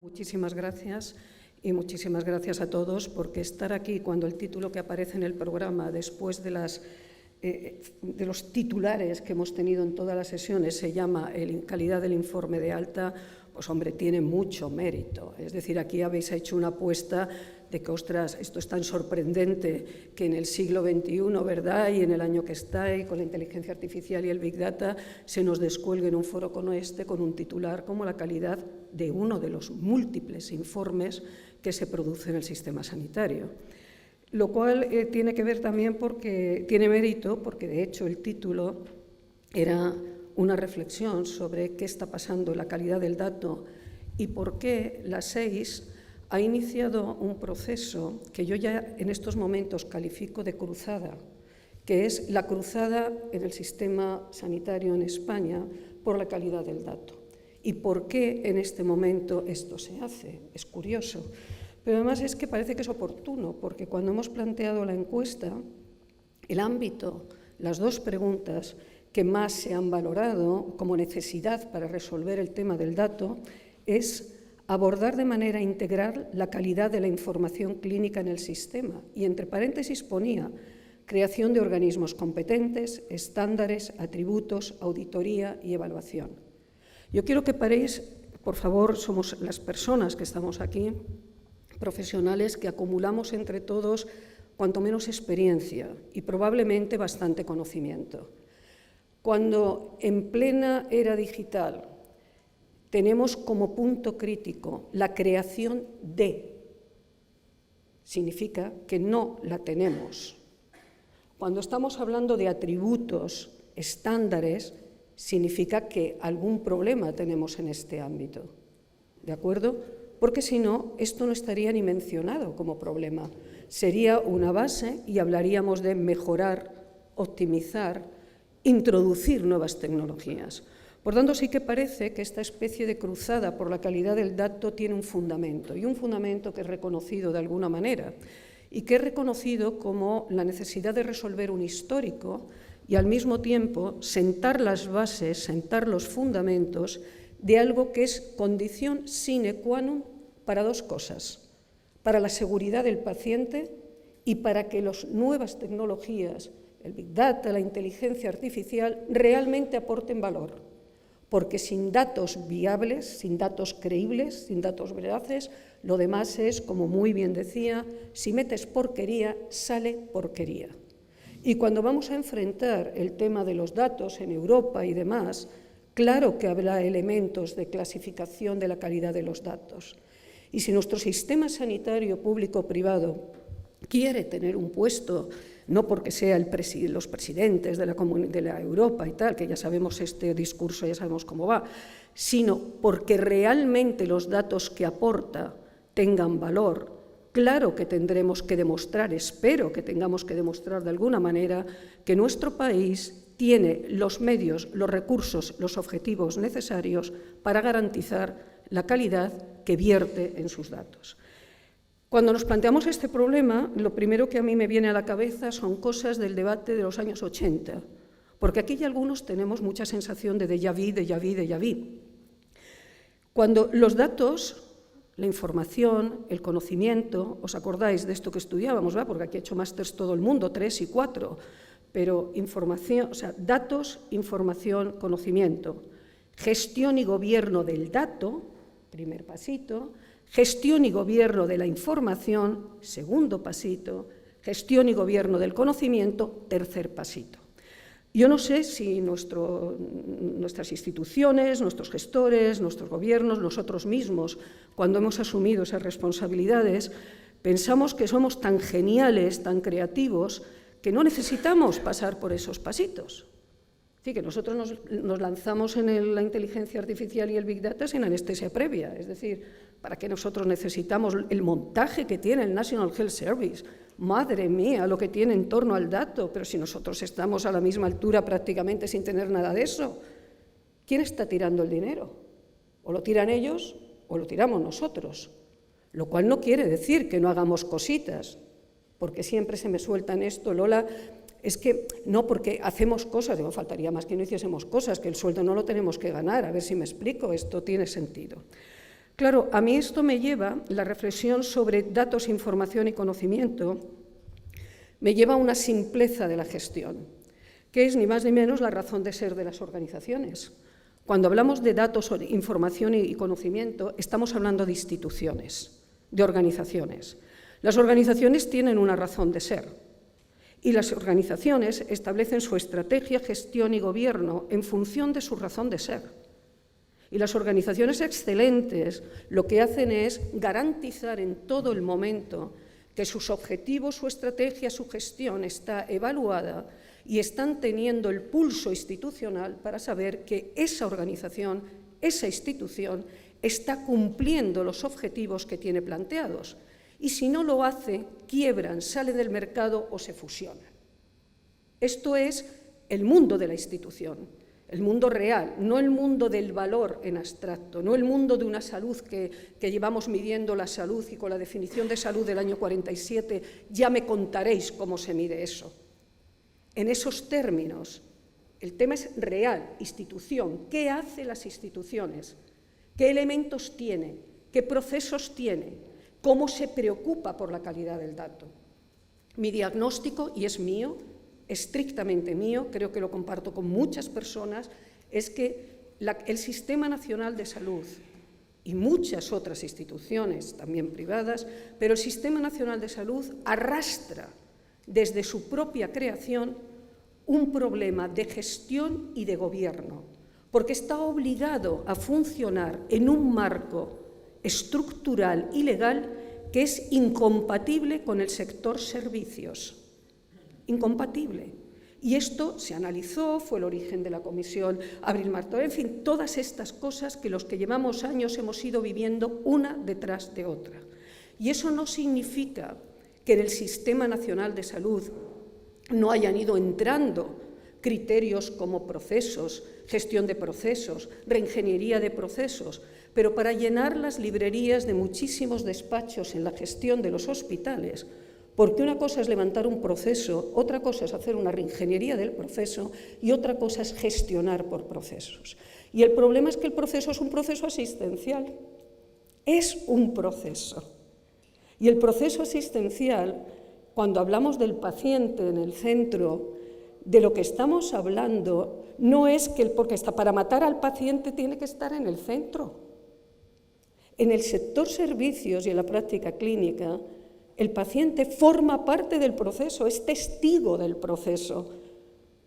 Muchísimas gracias y muchísimas gracias a todos, porque estar aquí cuando el título que aparece en el programa, después de los titulares que hemos tenido en todas las sesiones, se llama calidad del informe de alta, pues hombre, tiene mucho mérito. Es decir, aquí habéis hecho una apuesta de que, ostras, esto es tan sorprendente que en el siglo XXI, ¿verdad?, y en el año que está, y con la inteligencia artificial y el Big Data, se nos descuelgue en un foro como este con un titular como la calidad de uno de los múltiples informes que se produce en el sistema sanitario. Lo cual tiene que ver también porque tiene mérito, porque de hecho el título era una reflexión sobre qué está pasando en la calidad del dato y por qué la SEIS ha iniciado un proceso que yo ya en estos momentos califico de cruzada, que es la cruzada en el sistema sanitario en España por la calidad del dato. ¿Y por qué en este momento esto se hace? Es curioso. Pero además es que parece que es oportuno, porque cuando hemos planteado la encuesta, el ámbito, las dos preguntas que más se han valorado como necesidad para resolver el tema del dato es abordar de manera integral la calidad de la información clínica en el sistema. Y entre paréntesis ponía creación de organismos competentes, estándares, atributos, auditoría y evaluación. Yo quiero que paréis, por favor, somos las personas que estamos aquí, profesionales que acumulamos entre todos cuanto menos experiencia y probablemente bastante conocimiento. Cuando en plena era digital tenemos como punto crítico la creación de, significa que no la tenemos. Cuando estamos hablando de atributos, estándares, significa que algún problema tenemos en este ámbito, ¿de acuerdo? Porque si no, esto no estaría ni mencionado como problema. Sería una base y hablaríamos de mejorar, optimizar, introducir nuevas tecnologías. Por tanto, sí que parece que esta especie de cruzada por la calidad del dato tiene un fundamento, y un fundamento que es reconocido de alguna manera, y que es reconocido como la necesidad de resolver un histórico y al mismo tiempo sentar las bases, sentar los fundamentos de algo que es condición sine qua non para dos cosas, para la seguridad del paciente y para que las nuevas tecnologías, el Big Data, la inteligencia artificial, realmente aporten valor. Porque sin datos viables, sin datos creíbles, sin datos veraces, lo demás es, como muy bien decía, si metes porquería, sale porquería. Y cuando vamos a enfrentar el tema de los datos en Europa y demás, claro que habrá elementos de clasificación de la calidad de los datos. Y si nuestro sistema sanitario público-privado quiere tener un puesto, no porque sea los presidentes de la Europa y tal, que ya sabemos este discurso, ya sabemos cómo va, sino porque realmente los datos que aporta tengan valor, claro que tendremos que demostrar, espero que tengamos que demostrar de alguna manera que nuestro país tiene los medios, los recursos, los objetivos necesarios para garantizar la calidad que vierte en sus datos. Cuando nos planteamos este problema, lo primero que a mí me viene a la cabeza son cosas del debate de los años 80, porque aquí ya algunos tenemos mucha sensación de déjà vu. Cuando los datos, la información, el conocimiento, ¿os acordáis de esto que estudiábamos? ¿Va? Porque aquí ha hecho másters todo el mundo, 3 y 4, pero información, o sea, datos, información, conocimiento, gestión y gobierno del dato, primer pasito, gestión y gobierno de la información, segundo pasito, gestión y gobierno del conocimiento, tercer pasito. Yo no sé si nuestras instituciones, nuestros gestores, nuestros gobiernos, nosotros mismos, cuando hemos asumido esas responsabilidades, pensamos que somos tan geniales, tan creativos, que no necesitamos pasar por esos pasitos. Es decir, que nosotros nos lanzamos en la inteligencia artificial y el Big Data sin anestesia previa. Es decir, ¿para qué nosotros necesitamos el montaje que tiene el National Health Service? Madre mía, lo que tiene en torno al dato, pero si nosotros estamos a la misma altura prácticamente sin tener nada de eso. ¿Quién está tirando el dinero? O lo tiran ellos o lo tiramos nosotros. Lo cual no quiere decir que no hagamos cositas, porque siempre se me suelta en esto, Lola, es que no, porque hacemos cosas, digo, faltaría más que no hiciésemos cosas, que el sueldo no lo tenemos que ganar, a ver si me explico, esto tiene sentido. Claro, a mí esto me lleva, la reflexión sobre datos, información y conocimiento, me lleva a una simpleza de la gestión, que es ni más ni menos la razón de ser de las organizaciones. Cuando hablamos de datos, información y conocimiento, estamos hablando de instituciones, de organizaciones. Las organizaciones tienen una razón de ser. Y las organizaciones establecen su estrategia, gestión y gobierno en función de su razón de ser. Y las organizaciones excelentes lo que hacen es garantizar en todo el momento que sus objetivos, su estrategia, su gestión está evaluada y están teniendo el pulso institucional para saber que esa organización, esa institución, está cumpliendo los objetivos que tiene planteados. Y si no lo hace, quiebran, salen del mercado o se fusionan. Esto es el mundo de la institución, el mundo real, no el mundo del valor en abstracto, no el mundo de una salud que llevamos midiendo la salud y con la definición de salud del año 47 ya me contaréis cómo se mide eso. En esos términos, el tema es real, institución, ¿qué hacen las instituciones? ¿Qué elementos tiene? ¿Qué procesos tiene? ¿Cómo se preocupa por la calidad del dato? Mi diagnóstico, y es mío, estrictamente mío, creo que lo comparto con muchas personas, es que el Sistema Nacional de Salud y muchas otras instituciones, también privadas, pero el Sistema Nacional de Salud arrastra desde su propia creación un problema de gestión y de gobierno, porque está obligado a funcionar en un marco estructural y legal que es incompatible con el sector servicios. Incompatible. Y esto se analizó, fue el origen de la Comisión Abril-Martorell, en fin, todas estas cosas que los que llevamos años hemos ido viviendo una detrás de otra. Y eso no significa que en el Sistema Nacional de Salud no hayan ido entrando criterios como procesos, gestión de procesos, reingeniería de procesos, pero para llenar las librerías de muchísimos despachos en la gestión de los hospitales, porque una cosa es levantar un proceso, otra cosa es hacer una reingeniería del proceso y otra cosa es gestionar por procesos. Y el problema es que el proceso es un proceso asistencial, es un proceso. Y el proceso asistencial, cuando hablamos del paciente en el centro, de lo que estamos hablando no es que porque para matar al paciente tiene que estar en el centro. En el sector servicios y en la práctica clínica, el paciente forma parte del proceso, es testigo del proceso.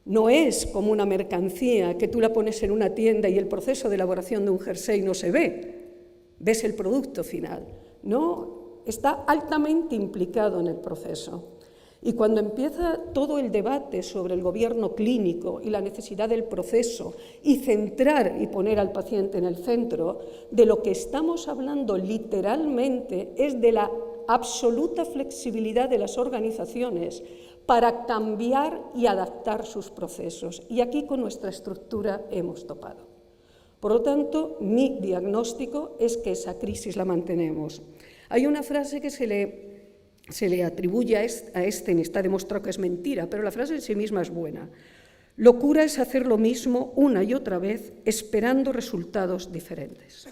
No es como una mercancía que tú la pones en una tienda y el proceso de elaboración de un jersey no se ve, ves el producto final. No, está altamente implicado en el proceso. Y cuando empieza todo el debate sobre el gobierno clínico y la necesidad del proceso y centrar y poner al paciente en el centro, de lo que estamos hablando literalmente es de la absoluta flexibilidad de las organizaciones para cambiar y adaptar sus procesos. Y aquí con nuestra estructura hemos topado. Por lo tanto, mi diagnóstico es que esa crisis la mantenemos. Hay una frase que se le atribuye a Einstein, está demostrado que es mentira, pero la frase en sí misma es buena. Locura es hacer lo mismo una y otra vez, esperando resultados diferentes.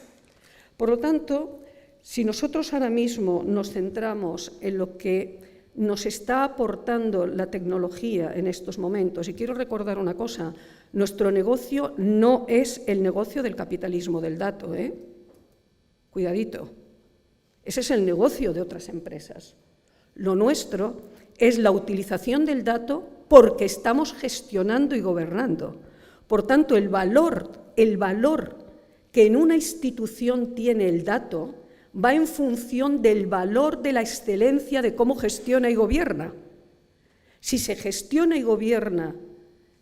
Por lo tanto, si nosotros ahora mismo nos centramos en lo que nos está aportando la tecnología en estos momentos, y quiero recordar una cosa, nuestro negocio no es el negocio del capitalismo del dato, Cuidadito, ese es el negocio de otras empresas. Lo nuestro es la utilización del dato porque estamos gestionando y gobernando. Por tanto, el valor que en una institución tiene el dato va en función del valor de la excelencia de cómo gestiona y gobierna. Si se gestiona y gobierna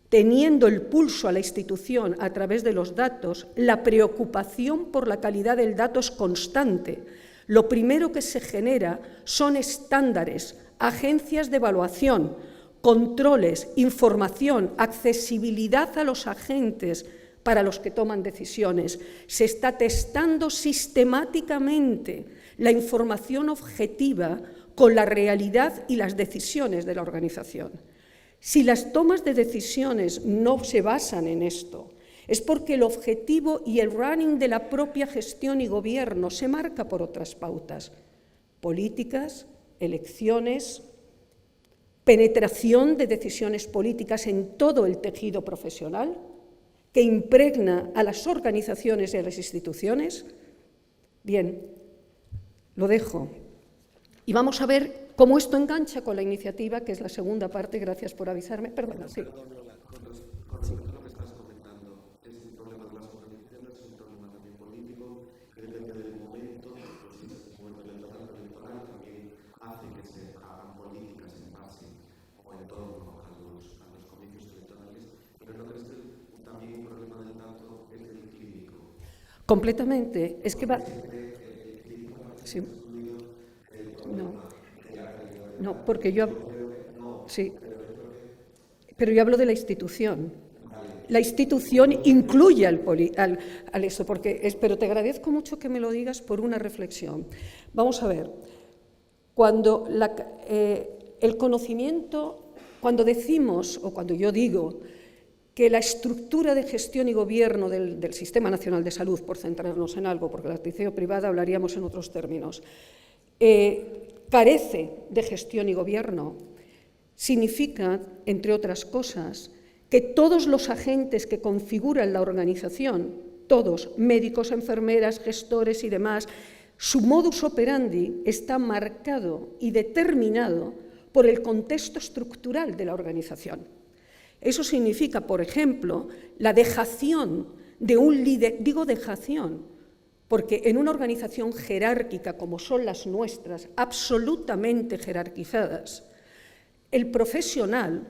teniendo el pulso a la institución a través de los datos, la preocupación por la calidad del dato es constante. Lo primero que se genera son estándares, agencias de evaluación, controles, información, accesibilidad a los agentes para los que toman decisiones. Se está testando sistemáticamente la información objetiva con la realidad y las decisiones de la organización. Si las tomas de decisiones no se basan en esto, es porque el objetivo y el running de la propia gestión y gobierno se marca por otras pautas, políticas, elecciones, penetración de decisiones políticas en todo el tejido profesional, que impregna a las organizaciones y a las instituciones. Bien, lo dejo. Y vamos a ver cómo esto engancha con la iniciativa, que es la segunda parte. Gracias por avisarme. Perdona, sí. Con respecto a lo que estás comentando, es un problema de las organizaciones, es un problema también político, que depende del momento, pues si es un momento electoral también hace que se hagan políticas en base o en torno a los comicios electorales, pero no crees que también un problema del dato es el clínico. Completamente. Es que va... Sí. No, porque yo... Sí. Pero yo hablo de la institución. La institución incluye al eso, pero te agradezco mucho que me lo digas por una reflexión. Vamos a ver, cuando el conocimiento, cuando decimos, o cuando yo digo, que la estructura de gestión y gobierno del Sistema Nacional de Salud, por centrarnos en algo, porque la atención privada hablaríamos en otros términos, carece de gestión y gobierno, significa, entre otras cosas, que todos los agentes que configuran la organización, todos, médicos, enfermeras, gestores y demás, su modus operandi está marcado y determinado por el contexto estructural de la organización. Eso significa, por ejemplo, la dejación de un líder, digo dejación, porque en una organización jerárquica como son las nuestras, absolutamente jerarquizadas, el profesional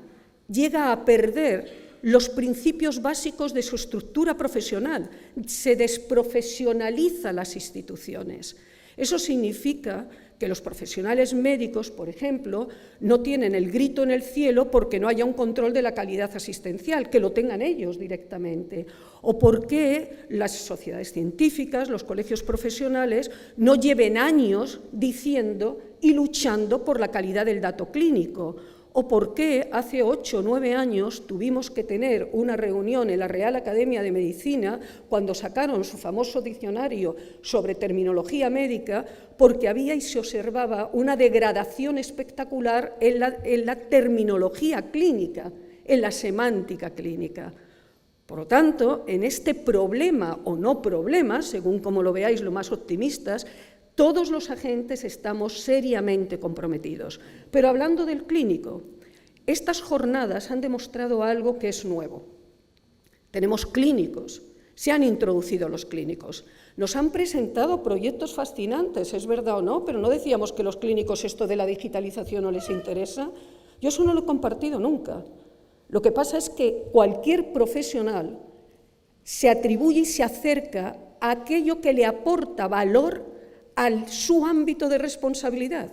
llega a perder los principios básicos de su estructura profesional, se desprofesionalizan las instituciones. Eso significa que los profesionales médicos, por ejemplo, no tienen el grito en el cielo porque no haya un control de la calidad asistencial, que lo tengan ellos directamente, o porque las sociedades científicas, los colegios profesionales, no lleven años diciendo y luchando por la calidad del dato clínico, o por qué hace 8 o 9 años tuvimos que tener una reunión en la Real Academia de Medicina cuando sacaron su famoso diccionario sobre terminología médica, porque había y se observaba una degradación espectacular en la terminología clínica, en la semántica clínica. Por lo tanto, en este problema o no problema, según como lo veáis lo más optimistas, todos los agentes estamos seriamente comprometidos. Pero hablando del clínico, estas jornadas han demostrado algo que es nuevo. Tenemos clínicos, se han introducido los clínicos. Nos han presentado proyectos fascinantes, es verdad o no, pero no decíamos que los clínicos esto de la digitalización no les interesa. Yo eso no lo he compartido nunca. Lo que pasa es que cualquier profesional se atribuye y se acerca a aquello que le aporta valor a su ámbito de responsabilidad.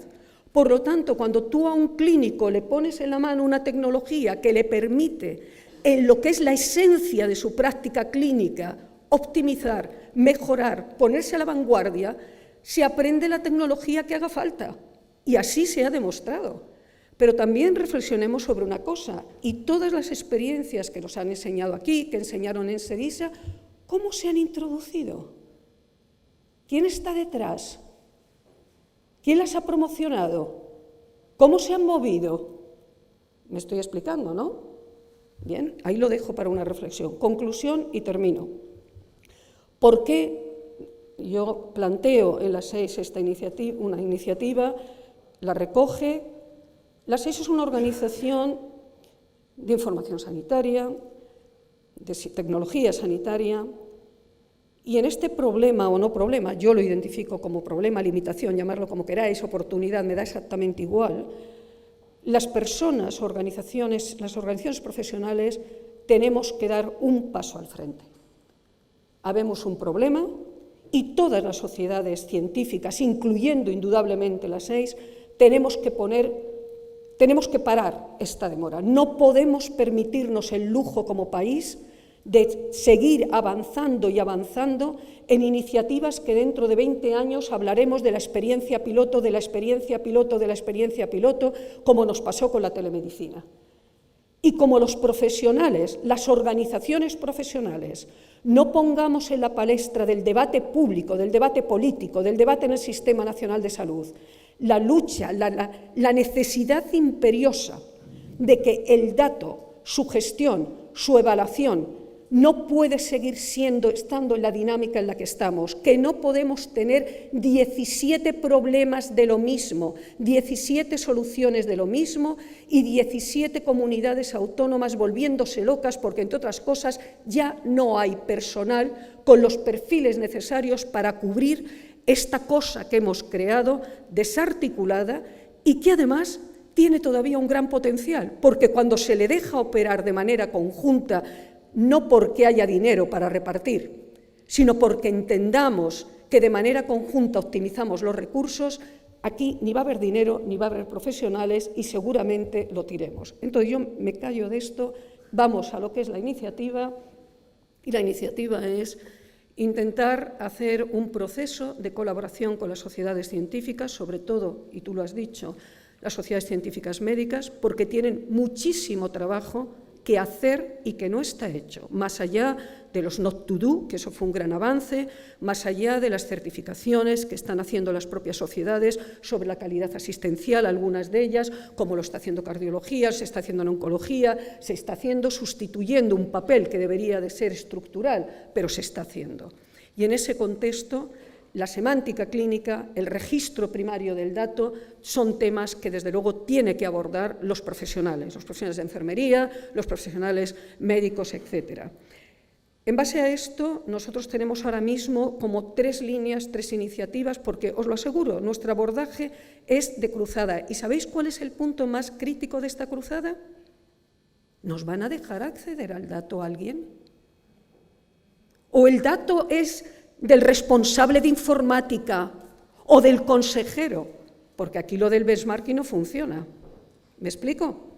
Por lo tanto, cuando tú a un clínico le pones en la mano una tecnología que le permite, en lo que es la esencia de su práctica clínica, optimizar, mejorar, ponerse a la vanguardia, se aprende la tecnología que haga falta, y así se ha demostrado. Pero también reflexionemos sobre una cosa, y todas las experiencias que nos han enseñado aquí, que enseñaron en SEDISA, ¿cómo se han introducido? ¿Quién está detrás? ¿Quién las ha promocionado? ¿Cómo se han movido? Me estoy explicando, ¿no? Bien, ahí lo dejo para una reflexión. Conclusión y termino. ¿Por qué yo planteo en la SEIS una iniciativa, la recoge? La SEIS es una organización de información sanitaria, de tecnología sanitaria, y en este problema o no problema, yo lo identifico como problema, limitación, llamarlo como queráis, oportunidad, me da exactamente igual, las personas, las organizaciones profesionales tenemos que dar un paso al frente. Habemos un problema y todas las sociedades científicas, incluyendo indudablemente las SEIS, tenemos que parar esta demora. No podemos permitirnos el lujo como país de seguir avanzando y avanzando en iniciativas que dentro de 20 años hablaremos de la experiencia piloto, de la experiencia piloto, de la experiencia piloto, como nos pasó con la telemedicina. Y como los profesionales, las organizaciones profesionales, no pongamos en la palestra del debate público, del debate político, del debate en el Sistema Nacional de Salud, la lucha, la necesidad imperiosa de que el dato, su gestión, su evaluación, no puede seguir estando en la dinámica en la que estamos, que no podemos tener 17 problemas de lo mismo, 17 soluciones de lo mismo y 17 comunidades autónomas volviéndose locas porque, entre otras cosas, ya no hay personal con los perfiles necesarios para cubrir esta cosa que hemos creado, desarticulada y que además tiene todavía un gran potencial, porque cuando se le deja operar de manera conjunta, no porque haya dinero para repartir, sino porque entendamos que de manera conjunta optimizamos los recursos, aquí ni va a haber dinero, ni va a haber profesionales y seguramente lo tiremos. Entonces yo me callo de esto, vamos a lo que es la iniciativa, y la iniciativa es intentar hacer un proceso de colaboración con las sociedades científicas, sobre todo, y tú lo has dicho, las sociedades científicas médicas, porque tienen muchísimo trabajo que hacer y que no está hecho, más allá de los not to do, que eso fue un gran avance, más allá de las certificaciones que están haciendo las propias sociedades sobre la calidad asistencial, algunas de ellas, como lo está haciendo cardiología, se está haciendo en oncología, se está haciendo sustituyendo un papel que debería de ser estructural, pero se está haciendo. Y en ese contexto, la semántica clínica, el registro primario del dato, son temas que desde luego tienen que abordar los profesionales de enfermería, los profesionales médicos, etc. En base a esto, nosotros tenemos ahora mismo como 3 líneas, 3 iniciativas, porque os lo aseguro, nuestro abordaje es de cruzada. ¿Y sabéis cuál es el punto más crítico de esta cruzada? ¿Nos van a dejar acceder al dato a alguien? ¿O el dato es del responsable de informática o del consejero? Porque aquí lo del benchmarking no funciona. ¿Me explico?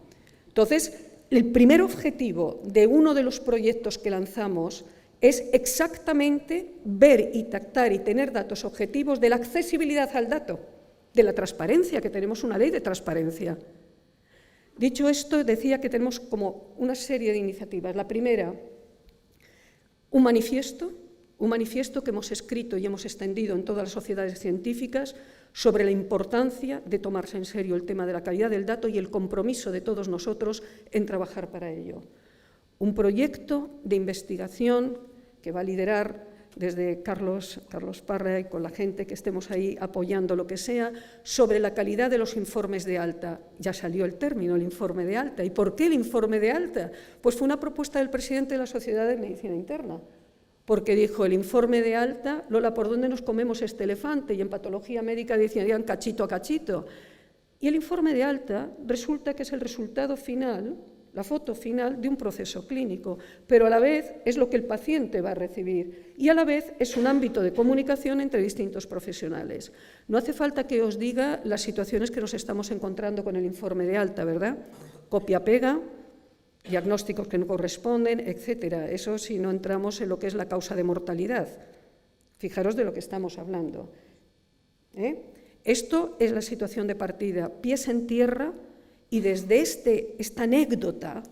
Entonces, el primer objetivo de uno de los proyectos que lanzamos es exactamente ver y tactar y tener datos objetivos de la accesibilidad al dato, de la transparencia, que tenemos una ley de transparencia. Dicho esto, decía que tenemos como una serie de iniciativas. La primera, un manifiesto que hemos escrito y hemos extendido en todas las sociedades científicas sobre la importancia de tomarse en serio el tema de la calidad del dato y el compromiso de todos nosotros en trabajar para ello. Un proyecto de investigación que va a liderar desde Carlos Parra y con la gente que estemos ahí apoyando lo que sea, sobre la calidad de los informes de alta. Ya salió el término, el informe de alta. ¿Y por qué el informe de alta? Pues fue una propuesta del presidente de la Sociedad de Medicina Interna, porque dijo, el informe de alta, Lola, ¿por dónde nos comemos este elefante? Y en patología médica decían cachito a cachito. Y el informe de alta resulta que es el resultado final, la foto final de un proceso clínico, pero a la vez es lo que el paciente va a recibir y a la vez es un ámbito de comunicación entre distintos profesionales. No hace falta que os diga las situaciones que nos estamos encontrando con el informe de alta, ¿verdad? Copia-pega, diagnósticos que no corresponden, etcétera. Eso si no entramos en lo que es la causa de mortalidad. Fijaros de lo que estamos hablando. Esto es la situación de partida, pies en tierra, y desde esta anécdota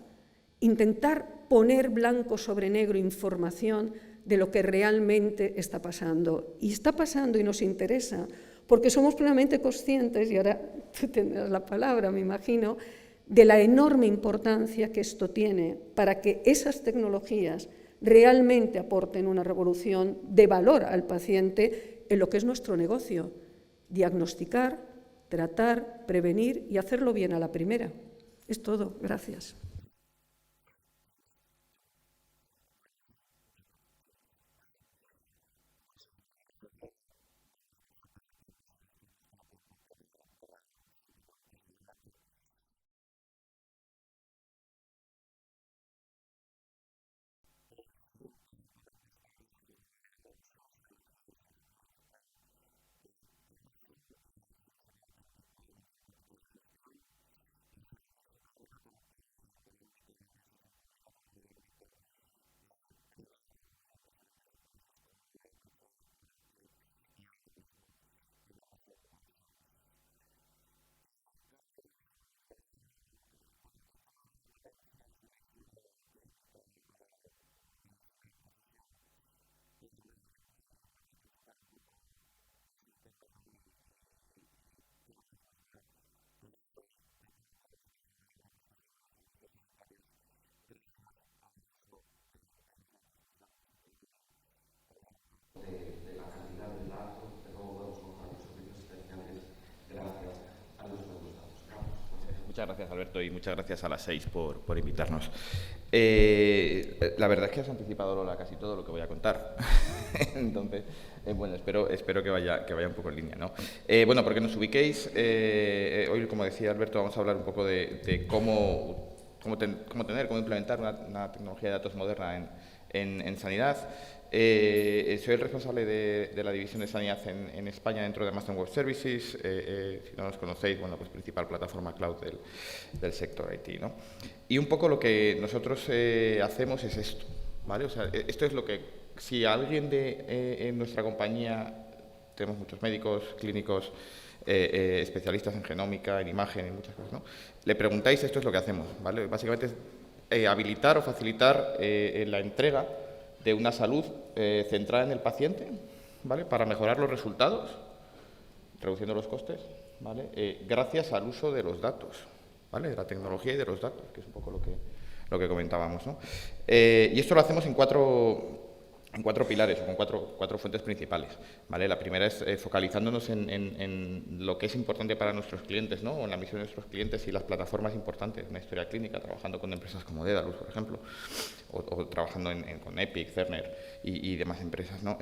intentar poner blanco sobre negro información de lo que realmente está pasando. Y está pasando y nos interesa, porque somos plenamente conscientes, y ahora tú tendrás la palabra, me imagino, de la enorme importancia que esto tiene para que esas tecnologías realmente aporten una revolución de valor al paciente en lo que es nuestro negocio: diagnosticar, tratar, prevenir y hacerlo bien a la primera. Es todo. Gracias. Muchas gracias, Alberto, y muchas gracias a las 6 por invitarnos. La verdad es que has anticipado, Lola, casi todo lo que voy a contar. Entonces, bueno, espero que vaya un poco en línea, ¿no? Bueno, porque nos ubiquéis, hoy, como decía Alberto, vamos a hablar un poco de cómo implementar una tecnología de datos moderna en sanidad. Soy el responsable de la división de sanidad en España dentro de Amazon Web Services. Si no nos conocéis, bueno, pues principal plataforma cloud del sector IT, ¿no? Y un poco lo que nosotros hacemos es esto, ¿vale? O sea, esto es lo que, si alguien en nuestra compañía, tenemos muchos médicos, clínicos, especialistas en genómica, en imagen, en muchas cosas, ¿no? Le preguntáis, esto es lo que hacemos, ¿vale? Básicamente es habilitar o facilitar la entrega de una salud centrada en el paciente, ¿vale? Para mejorar los resultados, reduciendo los costes, ¿vale? Gracias al uso de los datos, ¿vale? De la tecnología y de los datos, que es un poco lo que comentábamos, ¿no? Y esto lo hacemos en cuatro pilares, o con cuatro fuentes principales, ¿vale? La primera es focalizándonos en lo que es importante para nuestros clientes, ¿no? O en la misión de nuestros clientes y las plataformas importantes, una historia clínica, trabajando con empresas como Dedalus, por ejemplo, o trabajando con Epic, Cerner y demás empresas, ¿no?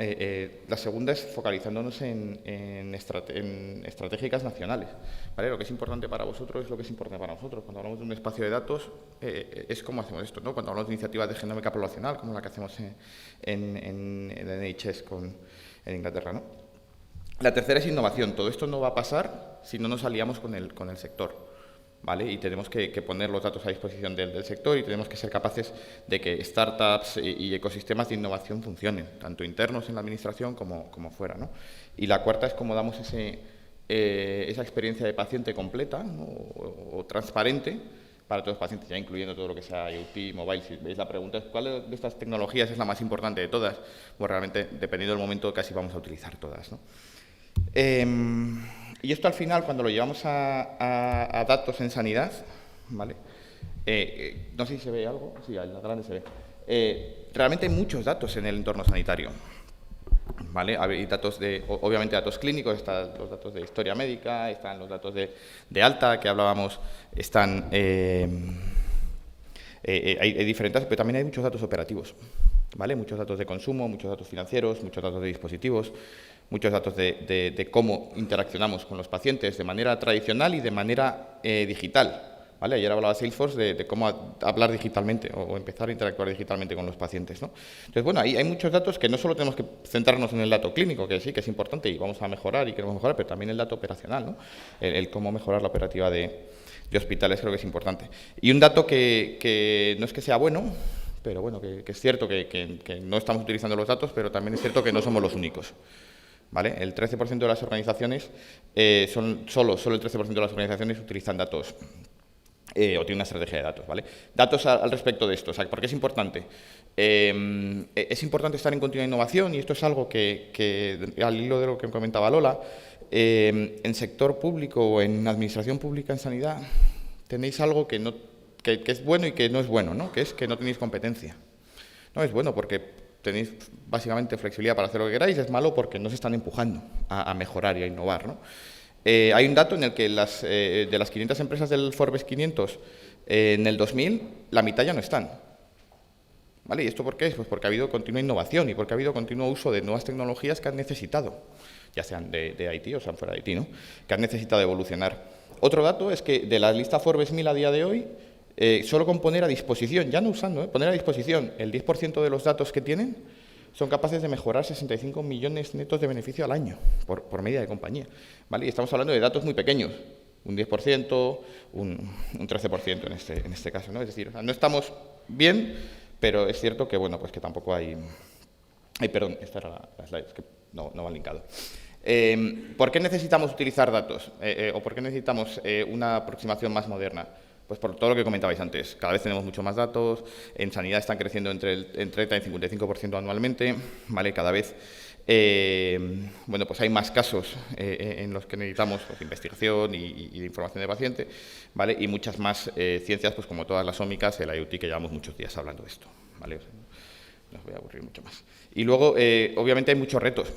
La segunda es focalizándonos en estratégicas nacionales, ¿vale? Lo que es importante para vosotros es lo que es importante para nosotros. Cuando hablamos de un espacio de datos, es cómo hacemos esto, ¿no? Cuando hablamos de iniciativas de genómica poblacional, como la que hacemos en NHS en Inglaterra, ¿no? La tercera es innovación. Todo esto no va a pasar si no nos aliamos con el sector, ¿vale? Y tenemos que poner los datos a disposición del sector, y tenemos que ser capaces de que startups y ecosistemas de innovación funcionen, tanto internos en la administración como fuera, ¿no? Y la cuarta es cómo damos esa experiencia de paciente completa, ¿no? o transparente para todos los pacientes, ya incluyendo todo lo que sea IoT, mobile. Si veis la pregunta es ¿cuál de estas tecnologías es la más importante de todas? Pues realmente, dependiendo del momento, casi vamos a utilizar todas, ¿no? Y esto al final, cuando lo llevamos a datos en sanidad, ¿vale? No sé si se ve algo, sí, en la grande se ve. Realmente hay muchos datos en el entorno sanitario, ¿vale? Hay datos obviamente datos clínicos, están los datos de historia médica, están los datos de alta que hablábamos, están hay diferentes, pero también hay muchos datos operativos, ¿vale? Muchos datos de consumo, muchos datos financieros, muchos datos de dispositivos, muchos datos de cómo interaccionamos con los pacientes de manera tradicional y de manera digital, ¿vale? Ayer hablaba Salesforce de cómo hablar digitalmente o empezar a interactuar digitalmente con los pacientes, ¿no? Entonces, bueno, hay muchos datos que no solo tenemos que centrarnos en el dato clínico, que sí, que es importante y vamos a mejorar y queremos mejorar, pero también el dato operacional, ¿no? El cómo mejorar la operativa de hospitales creo que es importante. Y un dato que no es que sea bueno, pero bueno, que es cierto que no estamos utilizando los datos, pero también es cierto que no somos los únicos, ¿vale? El 13% de las organizaciones, solo el 13% de las organizaciones utilizan datos o tiene una estrategia de datos, ¿vale? Datos al respecto de esto, o sea, ¿por qué es importante? Es importante estar en continua innovación y esto es algo que al hilo de lo que comentaba Lola, en sector público o en administración pública en sanidad tenéis algo que es bueno y que no es bueno, ¿no? Que es que no tenéis competencia. No es bueno porque tenéis básicamente flexibilidad para hacer lo que queráis, es malo porque no se están empujando a mejorar y a innovar, ¿no? Hay un dato en el que de las 500 empresas del Forbes 500 en el 2000, la mitad ya no están. ¿Vale? ¿Y esto por qué es? Pues porque ha habido continua innovación y porque ha habido continuo uso de nuevas tecnologías que han necesitado, ya sean de IT o sean fuera de IT, ¿no? Que han necesitado evolucionar. Otro dato es que de la lista Forbes 1000 a día de hoy, solo con poner a disposición, ya no usando, poner a disposición el 10% de los datos que tienen, son capaces de mejorar 65 millones netos de beneficio al año, por media de compañía. ¿Vale? Y estamos hablando de datos muy pequeños, un 10%, un 13% en este caso, ¿no? Es decir, o sea, no estamos bien, pero es cierto que, bueno, pues que tampoco hay... perdón, esta era la slide, es que no va linkado. ¿Por qué necesitamos utilizar datos? ¿O por qué necesitamos una aproximación más moderna? Pues por todo lo que comentabais antes, cada vez tenemos mucho más datos, en sanidad están creciendo entre 30 y 55% anualmente, ¿vale? Cada vez bueno, pues hay más casos en los que necesitamos pues, investigación y de información de paciente, ¿vale? Y muchas más ciencias, pues como todas las ómicas, el IoT, que llevamos muchos días hablando de esto, ¿vale? O sea, no os voy a aburrir mucho más. Y luego, obviamente, hay muchos retos.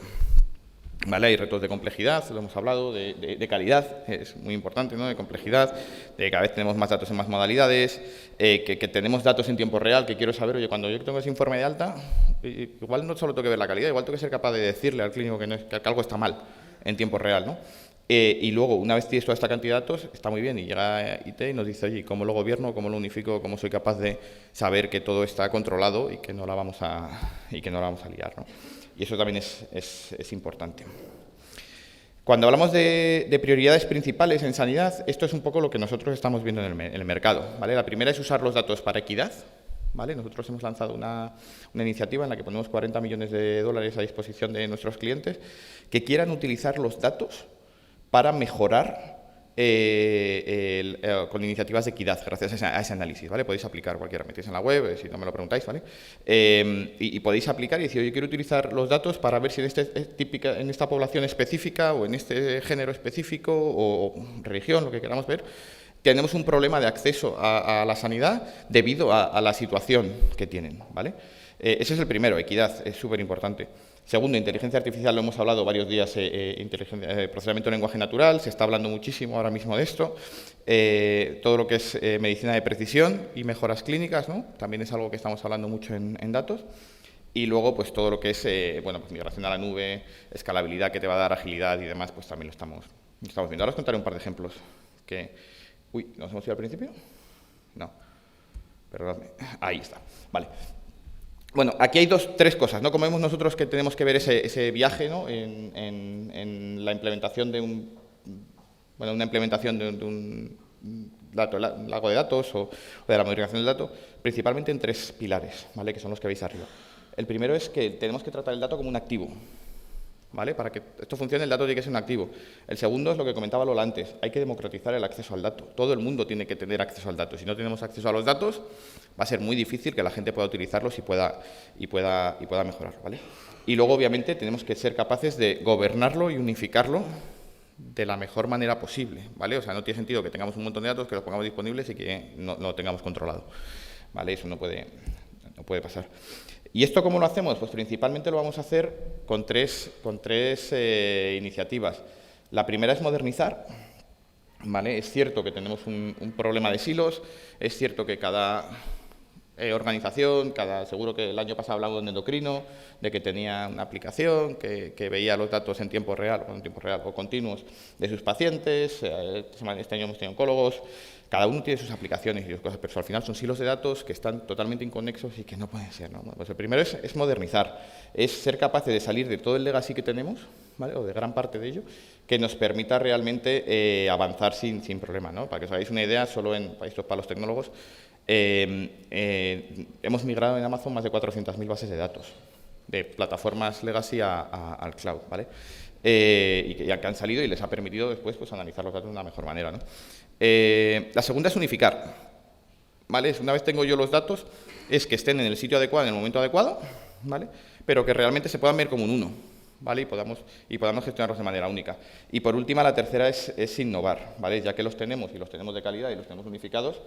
¿Vale? Hay retos de complejidad, lo hemos hablado, de calidad, es muy importante, ¿no? De complejidad, de que cada vez tenemos más datos en más modalidades, que tenemos datos en tiempo real, que quiero saber, oye, cuando yo tengo ese informe de alta, igual no solo tengo que ver la calidad, igual tengo que ser capaz de decirle al clínico que algo está mal en tiempo real, ¿no? Y luego, una vez tienes toda esta cantidad de datos, está muy bien, y llega IT y nos dice, oye, ¿cómo lo gobierno, cómo lo unifico, cómo soy capaz de saber que todo está controlado y que no la vamos a liar, ¿no? Y eso también es importante. Cuando hablamos de prioridades principales en sanidad, esto es un poco lo que nosotros estamos viendo en el mercado, ¿vale? La primera es usar los datos para equidad, ¿vale? Nosotros hemos lanzado una iniciativa en la que ponemos 40 millones de dólares a disposición de nuestros clientes que quieran utilizar los datos para mejorar con iniciativas de equidad, gracias a ese análisis, ¿vale? Podéis aplicar cualquiera, metéis en la web, si no me lo preguntáis, ¿vale? Y podéis aplicar y decir, oye, quiero utilizar los datos para ver si en esta población específica o en este género específico o religión, lo que queramos ver, tenemos un problema de acceso a la sanidad debido a la situación que tienen, ¿vale? Ese es el primero, equidad, es súper importante. Segundo, inteligencia artificial, lo hemos hablado varios días, procesamiento de lenguaje natural, se está hablando muchísimo ahora mismo de esto. Todo lo que es medicina de precisión y mejoras clínicas, ¿no? También es algo que estamos hablando mucho en datos. Y luego, pues todo lo que es bueno, pues, migración a la nube, escalabilidad que te va a dar, agilidad y demás, pues también lo estamos viendo. Ahora os contaré un par de ejemplos que... Uy, ¿nos hemos ido al principio? No. Perdóname. Ahí está. Vale. Bueno, aquí hay tres cosas, ¿no? Como vemos nosotros que tenemos que ver ese viaje, ¿no? en la implementación de una implementación de un lago de datos o de la modificación del dato, principalmente en tres pilares, ¿vale? Que son los que veis arriba. El primero es que tenemos que tratar el dato como un activo, ¿vale? Para que esto funcione, el dato tiene que ser un activo. El segundo es lo que comentaba Lola antes, hay que democratizar el acceso al dato. Todo el mundo tiene que tener acceso al dato. Si no tenemos acceso a los datos, va a ser muy difícil que la gente pueda utilizarlos y pueda mejorar, ¿vale? Y luego, obviamente, tenemos que ser capaces de gobernarlo y unificarlo de la mejor manera posible, ¿vale? O sea, no tiene sentido que tengamos un montón de datos, que los pongamos disponibles y que no lo tengamos controlado, ¿vale? Eso no puede pasar. ¿Y esto cómo lo hacemos? Pues principalmente lo vamos a hacer con tres iniciativas. La primera es modernizar, ¿vale? Es cierto que tenemos un problema de silos, es cierto que cada organización, seguro que el año pasado hablamos de endocrino, de que tenía una aplicación que veía los datos en tiempo real o continuos de sus pacientes, este año hemos tenido oncólogos. Cada uno tiene sus aplicaciones y sus cosas, pero al final son silos de datos que están totalmente inconexos y que no pueden ser, ¿no? Pues el primero es modernizar, es ser capaces de salir de todo el legacy que tenemos, ¿vale? O de gran parte de ello, que nos permita realmente avanzar sin problema, ¿no? Para que os hagáis una idea, solo para los tecnólogos, hemos migrado en Amazon más de 400.000 bases de datos, de plataformas legacy al cloud, ¿vale? y que han salido y les ha permitido después pues, analizar los datos de una mejor manera, ¿no? La segunda es unificar, ¿vale? Una vez tengo yo los datos, es que estén en el sitio adecuado, en el momento adecuado, ¿vale? Pero que realmente se puedan ver como un uno, ¿vale? Y podamos gestionarlos de manera única. Y por última, la tercera es innovar, ¿vale? Ya que los tenemos y los tenemos de calidad y los tenemos unificados,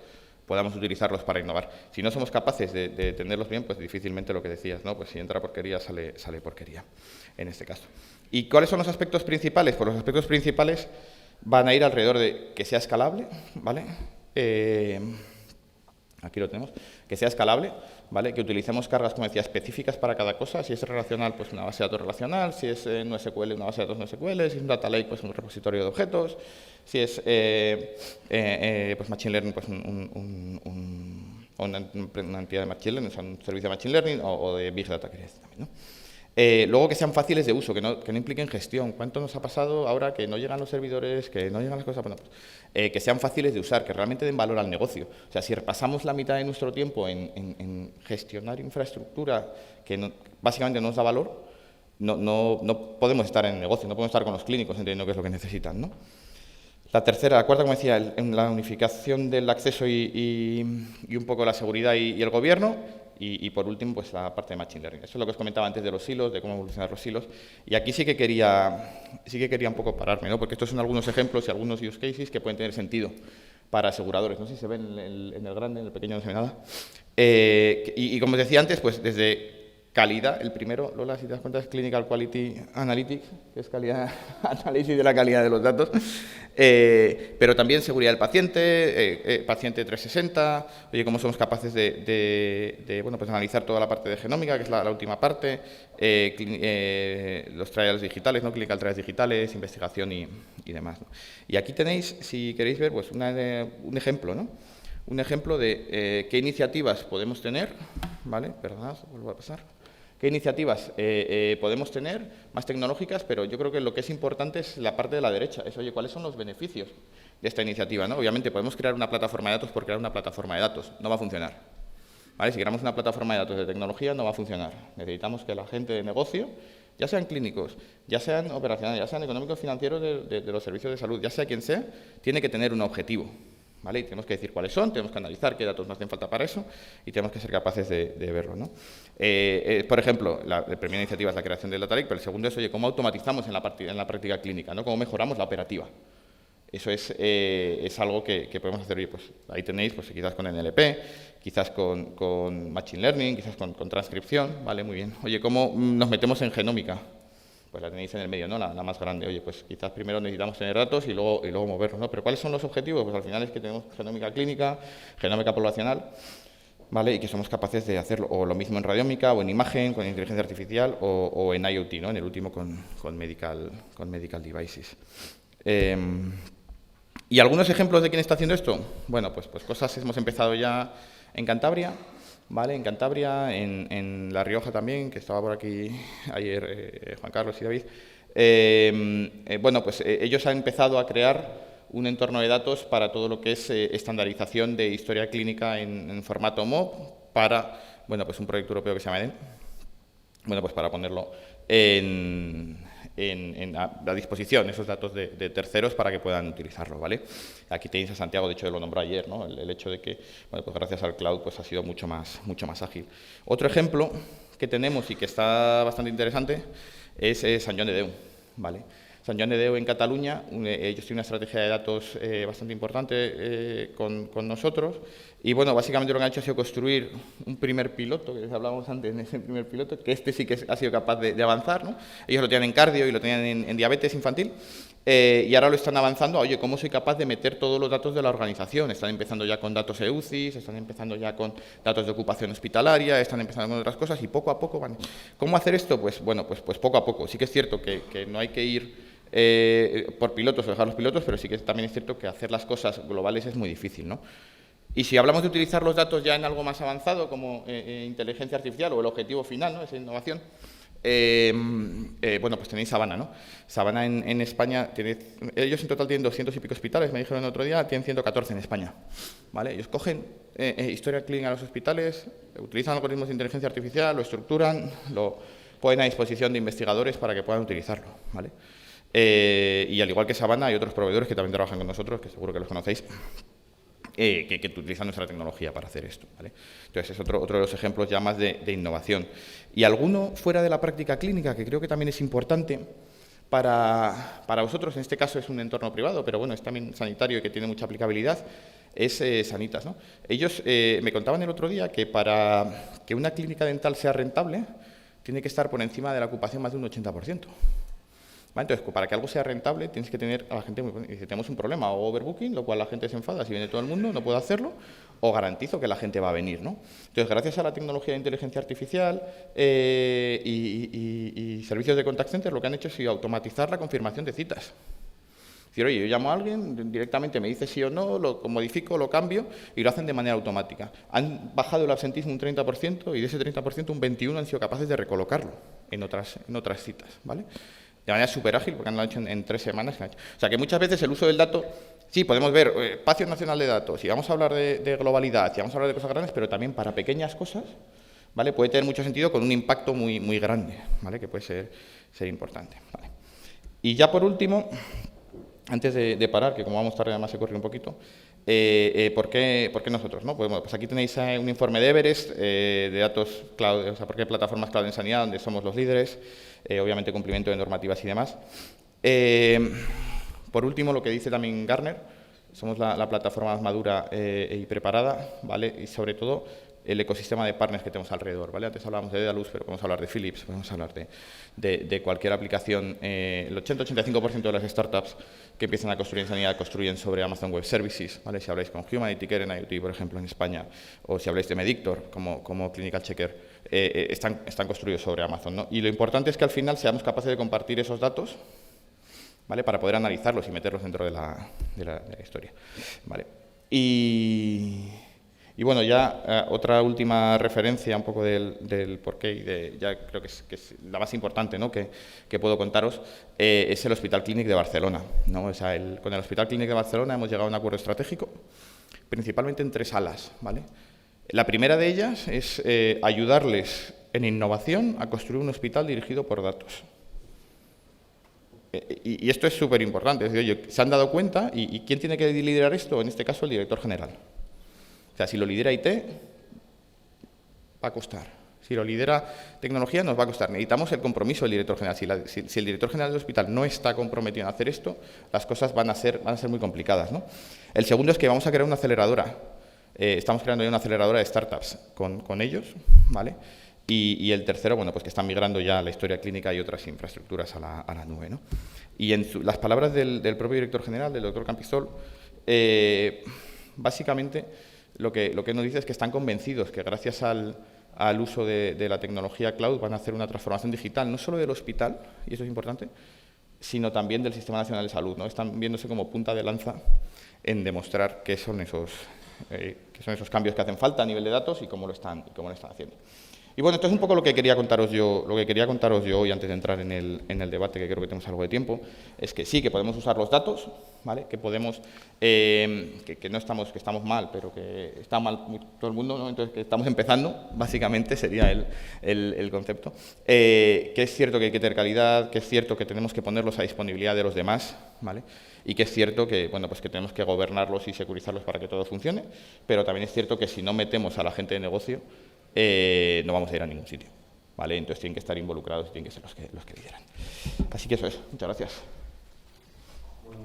podamos utilizarlos para innovar. Si no somos capaces de tenerlos bien, pues difícilmente lo que decías, ¿no? Pues si entra porquería, sale porquería, en este caso. ¿Y cuáles son los aspectos principales? Pues los aspectos principales van a ir alrededor de que sea escalable, ¿vale? Aquí lo tenemos, que sea escalable, ¿vale? Que utilicemos cargas, como decía, específicas para cada cosa. Si es relacional, pues una base de datos relacional. Si es no SQL, una base de datos no SQL. Si es un data lake, pues un repositorio de objetos. Si es pues machine learning, pues una entidad de machine learning, o sea, un servicio de machine learning o de big data, quería decir también, ¿no? Luego que sean fáciles de uso, que no impliquen gestión. ¿Cuánto nos ha pasado ahora que no llegan los servidores, que no llegan las cosas? Bueno, pues, que sean fáciles de usar, que realmente den valor al negocio. O sea, si repasamos la mitad de nuestro tiempo en gestionar infraestructura que básicamente no nos da valor, no podemos estar en el negocio, no podemos estar con los clínicos entendiendo qué es lo que necesitan, ¿no? La cuarta, como decía, en la unificación del acceso y un poco la seguridad y el gobierno. Y por último, pues la parte de Machine Learning. Eso es lo que os comentaba antes de los hilos, de cómo evolucionar los hilos. Y aquí sí que quería un poco pararme, ¿no? Porque estos son algunos ejemplos y algunos use cases que pueden tener sentido para aseguradores. No sé si se ven en el grande, en el pequeño no se ve nada. Y como os decía antes, pues desde calidad, el primero, Lola, si te das cuenta, es Clinical Quality Analytics, que es calidad, análisis de la calidad de los datos, pero también seguridad del paciente, paciente 360, oye, cómo somos capaces de bueno, pues analizar toda la parte de genómica, que es la última parte, los trials digitales, ¿no? Clinical trials digitales, investigación y demás, ¿no? Y aquí tenéis, si queréis ver, pues un ejemplo, ¿no? Un ejemplo de qué iniciativas podemos tener, ¿vale? Perdón, vuelvo a pasar. ¿Qué iniciativas podemos tener más tecnológicas? Pero yo creo que lo que es importante es la parte de la derecha. Es, oye, ¿cuáles son los beneficios de esta iniciativa, ¿no? Obviamente podemos crear una plataforma de datos por crear una plataforma de datos. No va a funcionar, ¿vale? Si creamos una plataforma de datos de tecnología, no va a funcionar. Necesitamos que la gente de negocio, ya sean clínicos, ya sean operacionales, ya sean económicos financieros de los servicios de salud, ya sea quien sea, tiene que tener un objetivo, ¿vale? Y tenemos que decir cuáles son, tenemos que analizar qué datos nos hacen falta para eso y tenemos que ser capaces de verlo, ¿no? Por ejemplo, la primera iniciativa es la creación del Data Lake, pero el segundo es, oye, cómo automatizamos en la práctica clínica, ¿no? Cómo mejoramos la operativa. Eso es algo que podemos hacer, oye, pues ahí tenéis, pues quizás con NLP, quizás con Machine Learning, quizás con transcripción, ¿vale? Muy bien. Oye, ¿cómo nos metemos en genómica? Pues la tenéis en el medio, ¿no? La más grande. Oye, pues quizás primero necesitamos tener datos y luego movernos, ¿no? Pero ¿cuáles son los objetivos? Pues al final es que tenemos genómica clínica, genómica poblacional, ¿vale? Y que somos capaces de hacerlo, o lo mismo en radiómica, o en imagen, con inteligencia artificial, o en IoT, ¿no? En el último con medical devices. ¿Y algunos ejemplos de quién está haciendo esto? Bueno, pues cosas hemos empezado ya en Cantabria, ¿vale? En Cantabria, en La Rioja también, que estaba por aquí ayer Juan Carlos y David. Bueno, pues ellos han empezado a crear un entorno de datos para todo lo que es estandarización de historia clínica en formato MOB para, bueno, pues un proyecto europeo que se llama EDEN. Bueno, pues para ponerlo a disposición esos datos de terceros para que puedan utilizarlo, ¿vale? Aquí tenéis a Santiago, de hecho lo nombró ayer, ¿no? El hecho de que, bueno, pues gracias al cloud pues ha sido mucho más ágil. Otro ejemplo que tenemos y que está bastante interesante es Sant Joan de Déu, ¿vale? Sant Joan de Déu en Cataluña, ellos tienen una estrategia de datos bastante importante con nosotros y, bueno, básicamente lo que han hecho ha sido construir un primer piloto, que les hablábamos antes de ese primer piloto, que sí que ha sido capaz de avanzar, ¿no? Ellos lo tenían en cardio y lo tenían en diabetes infantil y ahora lo están avanzando. Oye, ¿cómo soy capaz de meter todos los datos de la organización? Están empezando ya con datos EUCIS, están empezando ya con datos de ocupación hospitalaria, están empezando con otras cosas y poco a poco van. ¿Cómo hacer esto? Pues, bueno, pues poco a poco. Sí que es cierto que no hay que ir por pilotos o dejar los pilotos, pero sí que también es cierto que hacer las cosas globales es muy difícil, ¿no? Y si hablamos de utilizar los datos ya en algo más avanzado, como inteligencia artificial o el objetivo final, ¿no? Esa innovación, bueno, pues tenéis Savannah, ¿no? Savannah en España, ellos en total tienen 200 y pico hospitales, me dijeron el otro día, tienen 114 en España, ¿vale? Ellos cogen historia clínica de los hospitales, utilizan algoritmos de inteligencia artificial, lo estructuran, lo ponen a disposición de investigadores para que puedan utilizarlo, ¿vale? Y al igual que Sabana, hay otros proveedores que también trabajan con nosotros, que seguro que los conocéis, que utilizan nuestra tecnología para hacer esto, ¿vale? Entonces, es otro de los ejemplos ya más de innovación. Y alguno fuera de la práctica clínica, que creo que también es importante para vosotros, en este caso es un entorno privado, pero bueno, es también sanitario y que tiene mucha aplicabilidad, es Sanitas, ¿no? Ellos me contaban el otro día que para que una clínica dental sea rentable, tiene que estar por encima de la ocupación más de un 80%. ¿Vale? Entonces, para que algo sea rentable, tienes que tener a la gente... Dice, tenemos un problema, o overbooking, lo cual la gente se enfada si viene todo el mundo, no puedo hacerlo, o garantizo que la gente va a venir, ¿no? Entonces, gracias a la tecnología de inteligencia artificial y servicios de contact center, lo que han hecho es automatizar la confirmación de citas. Es decir, oye, yo llamo a alguien, directamente me dice sí o no, lo modifico, lo cambio, y lo hacen de manera automática. Han bajado el absentismo un 30%, y de ese 30%, un 21% han sido capaces de recolocarlo en otras citas, ¿vale? De manera súper ágil, porque lo han hecho en 3 semanas. O sea, que muchas veces el uso del dato, sí, podemos ver espacio nacional de datos, y vamos a hablar de globalidad, y vamos a hablar de cosas grandes, pero también para pequeñas cosas, ¿vale? Puede tener mucho sentido con un impacto muy, muy grande, ¿vale? Que puede ser importante, ¿vale? Y ya por último, antes de parar, que como vamos tarde además se corre un poquito, ¿por qué nosotros? ¿No? Pues aquí tenéis un informe de Everest, de datos cloud, o sea, por qué plataformas cloud en sanidad, donde somos los líderes, obviamente cumplimiento de normativas y demás. Por último, lo que dice también Gartner, somos la plataforma más madura y preparada, ¿vale? Y sobre todo, el ecosistema de partners que tenemos alrededor, ¿vale? Antes hablábamos de Dedalus, pero podemos hablar de Philips, podemos hablar de cualquier aplicación. El 80-85% de las startups que empiezan a construir en sanidad construyen sobre Amazon Web Services, ¿vale? Si habláis con Humanity Care en IoT, por ejemplo, en España, o si habláis de Medictor como Clinical Checker, están construidos sobre Amazon, ¿no? Y lo importante es que al final seamos capaces de compartir esos datos, ¿vale? Para poder analizarlos y meterlos dentro de la historia, ¿vale? Y bueno, ya otra última referencia un poco del porqué, y ya creo que es la más importante, ¿no? que puedo contaros, es el Hospital Clínic de Barcelona, ¿no? O sea, con el Hospital Clínic de Barcelona hemos llegado a un acuerdo estratégico, principalmente en 3 alas, ¿vale? La primera de ellas es ayudarles en innovación a construir un hospital dirigido por datos. Y esto es súper importante, es decir, oye, se han dado cuenta, y ¿quién tiene que liderar esto? En este caso, el director general. O sea, si lo lidera IT, va a costar. Si lo lidera tecnología, nos va a costar. Necesitamos el compromiso del director general. Si el director general del hospital no está comprometido en hacer esto, las cosas van a ser muy complicadas, ¿no? El segundo es que vamos a crear una aceleradora. Estamos creando ya una aceleradora de startups con ellos, ¿vale? Y el tercero, bueno, pues que están migrando ya la historia clínica y otras infraestructuras a la nube, ¿no? Y en las palabras del propio director general, del doctor Campistol, básicamente lo que nos dice es que están convencidos que gracias al uso de la tecnología cloud van a hacer una transformación digital, no solo del hospital, y eso es importante, sino también del Sistema Nacional de Salud, ¿no? Están viéndose como punta de lanza en demostrar qué son esos cambios que hacen falta a nivel de datos y cómo lo están haciendo. Y bueno, esto es un poco lo que quería contaros yo hoy antes de entrar en el debate, que creo que tenemos algo de tiempo, es que sí, que podemos usar los datos, ¿vale? Que podemos, que estamos mal, pero que está mal todo el mundo, ¿no? Entonces que estamos empezando, básicamente sería el concepto. Que es cierto que hay que tener calidad, que es cierto que tenemos que ponerlos a disponibilidad de los demás, ¿vale? Y que es cierto que, bueno, pues que tenemos que gobernarlos y securizarlos para que todo funcione, pero también es cierto que si no metemos a la gente de negocio, no vamos a ir a ningún sitio, ¿vale? Entonces tienen que estar involucrados y tienen que ser los que lideran. Así que eso es. Muchas gracias. Bueno,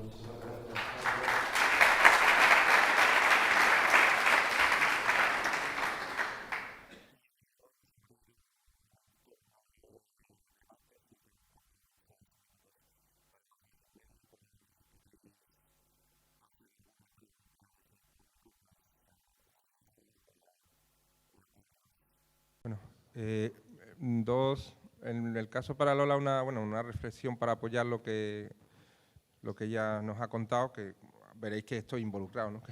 en el caso para Lola, una reflexión para apoyar lo que ella nos ha contado, que veréis que estoy involucrado, ¿no?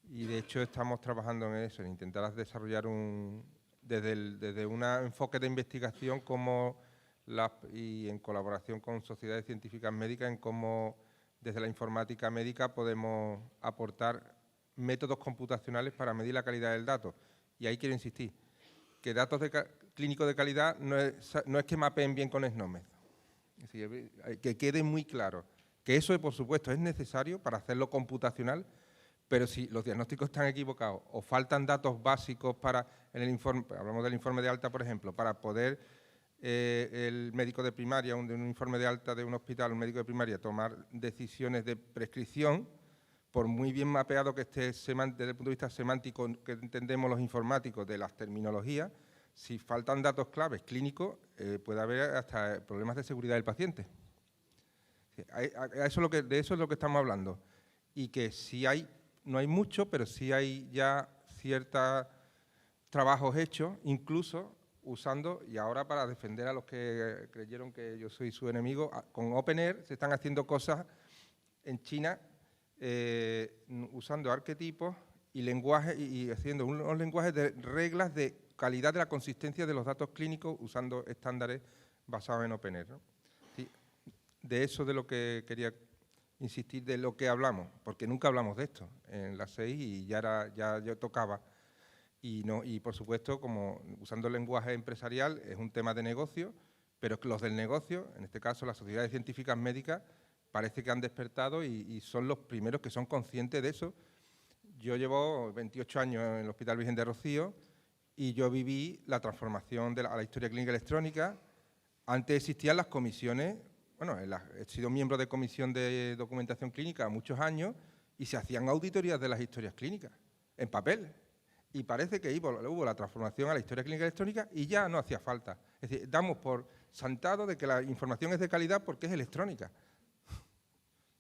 Y de hecho estamos trabajando en eso, en intentar desarrollar desde un enfoque de investigación y en colaboración con sociedades científicas médicas, en cómo desde la informática médica podemos aportar métodos computacionales para medir la calidad del dato. Y ahí quiero insistir, que datos clínicos de calidad no es que mapeen bien con SNOMED. Es Es decir, que quede muy claro que eso, por supuesto, es necesario para hacerlo computacional, pero si los diagnósticos están equivocados o faltan datos básicos para, en el informe, hablamos del informe de alta, por ejemplo, para poder el médico de primaria, un informe de alta de un hospital, un médico de primaria, tomar decisiones de prescripción, por muy bien mapeado que esté desde el punto de vista semántico que entendemos los informáticos de las terminologías, si faltan datos claves clínicos, puede haber hasta problemas de seguridad del paciente. De eso es lo que estamos hablando. Y que sí hay, no hay mucho, pero sí hay ya ciertos trabajos hechos, incluso usando, y ahora para defender a los que creyeron que yo soy su enemigo, con OpenAIRE se están haciendo cosas en China usando arquetipos y lenguajes y haciendo unos lenguajes de reglas de calidad de la consistencia de los datos clínicos usando estándares basados en OpenAIRE, ¿no? Sí, de eso de lo que quería insistir, de lo que hablamos, porque nunca hablamos de esto en las 6 y ya tocaba. Y por supuesto, como usando el lenguaje empresarial, es un tema de negocio, pero los del negocio, en este caso las sociedades científicas médicas, parece que han despertado y son los primeros que son conscientes de eso. Yo llevo 28 años en el Hospital Virgen de Rocío y yo viví la transformación a la historia clínica electrónica. Antes existían las comisiones, bueno, he sido miembro de comisión de documentación clínica muchos años y se hacían auditorías de las historias clínicas en papel. Y parece que hubo la transformación a la historia clínica electrónica y ya no hacía falta. Es decir, damos por sentado de que la información es de calidad porque es electrónica.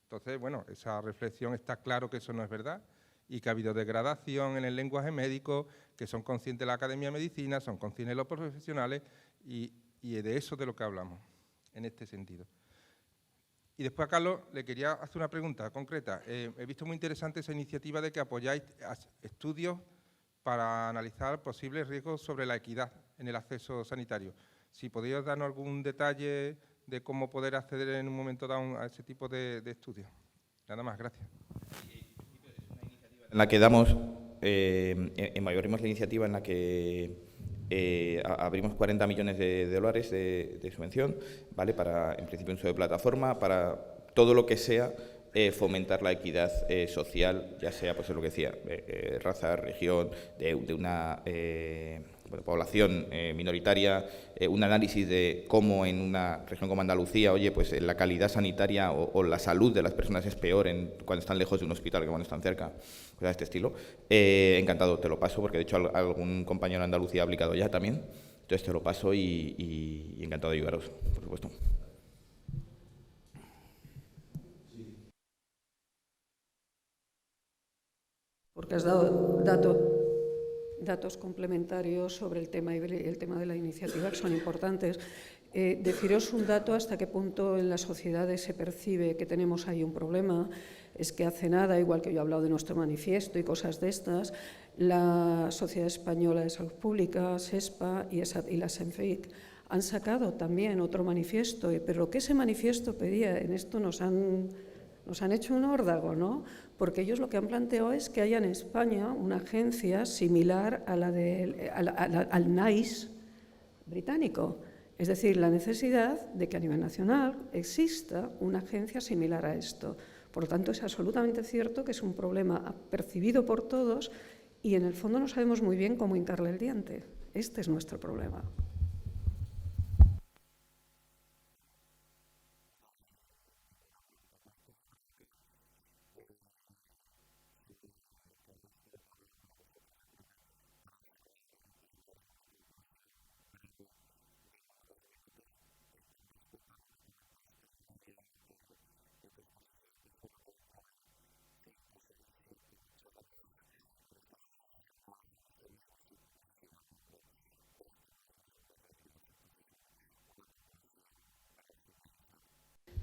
Entonces, bueno, esa reflexión está claro que eso no es verdad y que ha habido degradación en el lenguaje médico, que son conscientes de la Academia de Medicina, son conscientes los profesionales y de eso de lo que hablamos, en este sentido. Y después a Carlos le quería hacer una pregunta concreta. He visto muy interesante esa iniciativa de que apoyáis estudios para analizar posibles riesgos sobre la equidad en el acceso sanitario. Si podéis darnos algún detalle de cómo poder acceder en un momento dado a ese tipo de estudios. Nada más, gracias. En la que damos, en mayo abrimos la iniciativa en la que abrimos 40 millones de dólares de subvención, ¿vale? Para, en principio, un uso de plataforma, para todo lo que sea fomentar la equidad social, ya sea, pues es lo que decía, raza, región, de una población minoritaria, un análisis de cómo en una región como Andalucía, oye, pues la calidad sanitaria o la salud de las personas es peor cuando están lejos de un hospital que cuando están cerca, cosas de este estilo. Encantado, te lo paso, porque de hecho algún compañero de Andalucía ha aplicado ya también, entonces te lo paso y encantado de ayudaros, por supuesto. Porque has dado datos complementarios sobre el tema de la iniciativa que son importantes. Deciros un dato hasta qué punto en las sociedades se percibe que tenemos ahí un problema. Es que hace nada, igual que yo he hablado de nuestro manifiesto y cosas de estas, la Sociedad Española de Salud Pública, SESPA y la SENFIC han sacado también otro manifiesto, pero lo que ese manifiesto pedía, en esto nos han hecho un órdago, ¿no? Porque ellos lo que han planteado es que haya en España una agencia similar a al NICE británico. Es decir, la necesidad de que a nivel nacional exista una agencia similar a esto. Por lo tanto, es absolutamente cierto que es un problema percibido por todos y en el fondo no sabemos muy bien cómo hincarle el diente. Este es nuestro problema.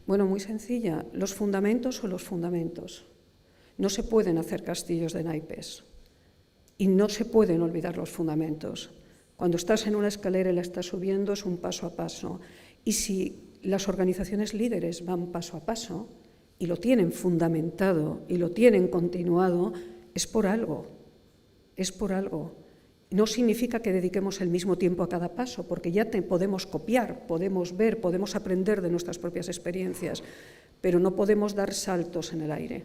Bueno, muy sencilla. Los fundamentos son los fundamentos. No se pueden hacer castillos de naipes y no se pueden olvidar los fundamentos. Cuando estás en una escalera y la estás subiendo es un paso a paso. Y si las organizaciones líderes van paso a paso y lo tienen fundamentado y lo tienen continuado, es por algo. Es por algo. No significa que dediquemos el mismo tiempo a cada paso, porque ya podemos copiar, podemos ver, podemos aprender de nuestras propias experiencias, pero no podemos dar saltos en el aire,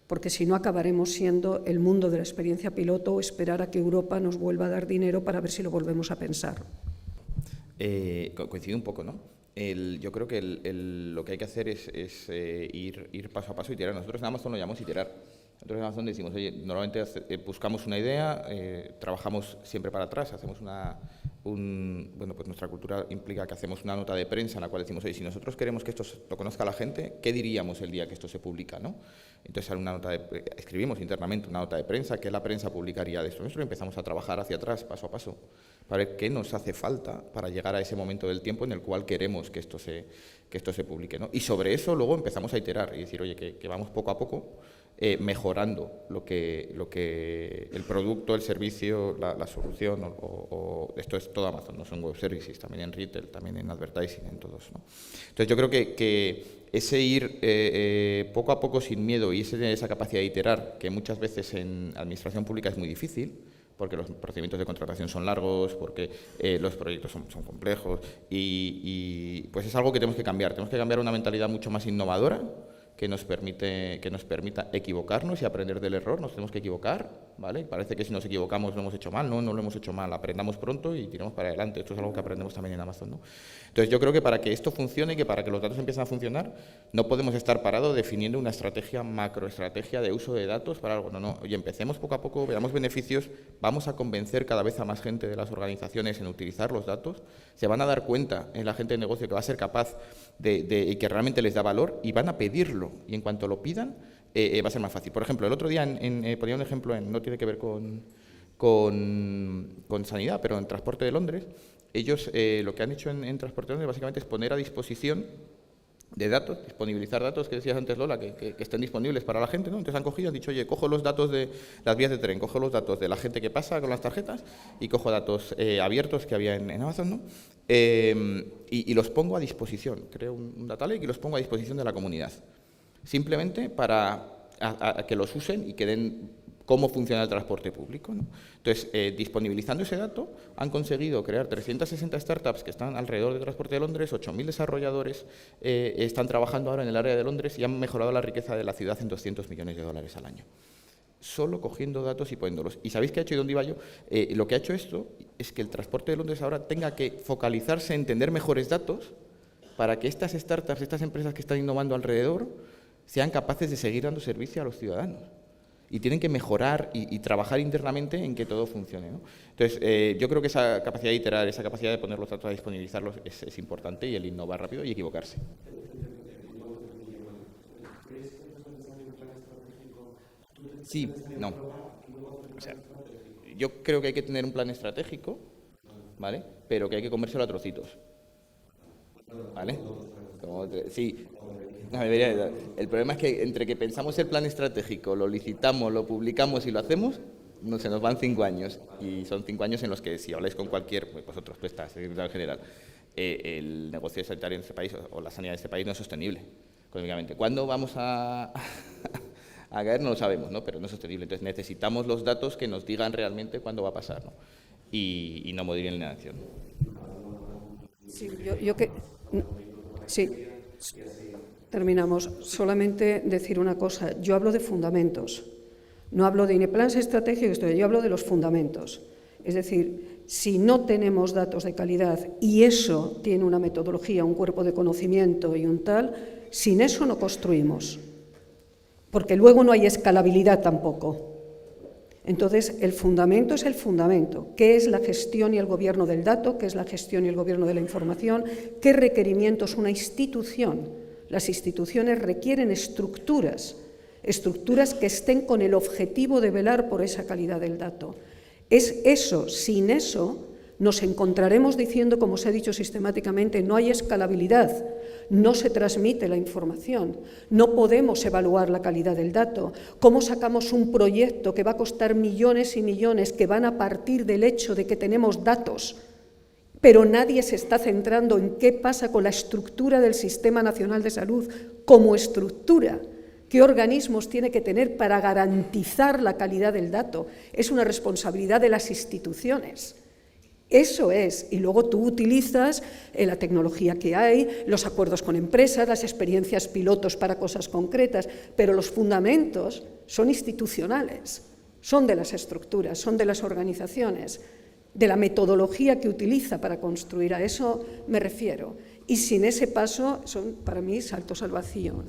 porque si no acabaremos siendo el mundo de la experiencia piloto o esperar a que Europa nos vuelva a dar dinero para ver si lo volvemos a pensar. Coincido un poco, ¿no? Yo creo que lo que hay que hacer es ir paso a paso, iterar. Nosotros en Amazon lo llamamos iterar. Nosotros en Amazon decimos, oye, normalmente buscamos una idea, trabajamos siempre para atrás, hacemos bueno, pues nuestra cultura implica que hacemos una nota de prensa en la cual decimos, oye, si nosotros queremos que esto lo conozca la gente, ¿qué diríamos el día que esto se publica, ¿no? Entonces escribimos internamente una nota de prensa, ¿qué la prensa publicaría de esto? Nosotros empezamos a trabajar hacia atrás, paso a paso, para ver qué nos hace falta para llegar a ese momento del tiempo en el cual queremos que esto se publique, ¿no? Y sobre eso luego empezamos a iterar y decir, oye, que vamos poco a poco mejorando lo que el producto, el servicio, la solución, o esto es todo Amazon, no son web services, también en retail, también en advertising, en todos, ¿no? Entonces yo creo que ese ir poco a poco sin miedo y esa capacidad de iterar, que muchas veces en administración pública es muy difícil, porque los procedimientos de contratación son largos, porque los proyectos son complejos, y pues es algo que tenemos que cambiar una mentalidad mucho más innovadora, que nos permita equivocarnos y aprender del error. Nos tenemos que equivocar, ¿vale? Parece que si nos equivocamos lo hemos hecho mal. No lo hemos hecho mal. Aprendamos pronto y tiramos para adelante. Esto es algo que aprendemos también en Amazon, ¿no? Entonces, yo creo que para que esto funcione y que para que los datos empiecen a funcionar, no podemos estar parados definiendo una macroestrategia de uso de datos para algo. No. Oye, empecemos poco a poco, veamos beneficios, vamos a convencer cada vez a más gente de las organizaciones en utilizar los datos. Se van a dar cuenta en la gente de negocio que va a ser capaz y que realmente les da valor y van a pedirlo. Y en cuanto lo pidan, va a ser más fácil. Por ejemplo, el otro día ponía un ejemplo, no tiene que ver con sanidad, pero en Transporte de Londres, ellos lo que han hecho en Transporte de Londres básicamente es poner a disposición de datos, disponibilizar datos, que decías antes, Lola, que estén disponibles para la gente, ¿no? Entonces han cogido, han dicho, oye, cojo los datos de las vías de tren, cojo los datos de la gente que pasa con las tarjetas y cojo datos abiertos que había en Amazon, ¿no? Y los pongo a disposición, creo un data lake y los pongo a disposición de la comunidad. Simplemente para que los usen y que den cómo funciona el transporte público, ¿no? Entonces, disponibilizando ese dato, han conseguido crear 360 startups que están alrededor del Transporte de Londres, 8.000 desarrolladores están trabajando ahora en el área de Londres y han mejorado la riqueza de la ciudad en $200 millones al año. Solo cogiendo datos y poniéndolos. ¿Y sabéis qué ha hecho y dónde iba yo? Lo que ha hecho esto es que el Transporte de Londres ahora tenga que focalizarse en tener mejores datos para que estas startups, estas empresas que están innovando alrededor, sean capaces de seguir dando servicio a los ciudadanos. Y tienen que mejorar y trabajar internamente en que todo funcione, ¿no? Entonces, yo creo que esa capacidad de iterar, esa capacidad de poner los datos a disponibilizarlos es importante, y el innovar rápido y equivocarse. Sí, no. O sea, yo creo que hay que tener un plan estratégico, ¿vale? Pero que hay que comérselo a trocitos, ¿vale? Sí. El problema es que entre que pensamos el plan estratégico, lo licitamos, lo publicamos y lo hacemos, se nos van 5 años. Y son 5 años en los que, si habláis con cualquier, pues vosotros, tú estás, secretario general, el negocio sanitario en este país o la sanidad de este país no es sostenible económicamente. ¿Cuándo vamos a caer? No lo sabemos, ¿no? Pero no es sostenible. Entonces necesitamos los datos que nos digan realmente cuándo va a pasar, ¿no? Y no morir en la acción. Sí, Sí. Terminamos. Solamente decir una cosa. Yo hablo de fundamentos. No hablo de ni planes estratégicos, yo hablo de los fundamentos. Es decir, si no tenemos datos de calidad y eso tiene una metodología, un cuerpo de conocimiento y un tal, sin eso no construimos. Porque luego no hay escalabilidad tampoco. Entonces, el fundamento es el fundamento. ¿Qué es la gestión y el gobierno del dato? ¿Qué es la gestión y el gobierno de la información? ¿Qué requerimientos una institución? Las instituciones requieren estructuras que estén con el objetivo de velar por esa calidad del dato. Es eso, sin eso, nos encontraremos diciendo, como se ha dicho sistemáticamente, no hay escalabilidad, no se transmite la información, no podemos evaluar la calidad del dato. ¿Cómo sacamos un proyecto que va a costar millones y millones, que van a partir del hecho de que tenemos datos, pero nadie se está centrando en qué pasa con la estructura del Sistema Nacional de Salud como estructura? qué organismos tiene que tener para garantizar la calidad del dato. Es una responsabilidad de las instituciones. Eso es, y luego tú utilizas la tecnología que hay, los acuerdos con empresas, las experiencias pilotos para cosas concretas, pero los fundamentos son institucionales, son de las estructuras, son de las organizaciones, de la metodología que utiliza para construir, a eso me refiero. Y sin ese paso son para mí saltos al vacío.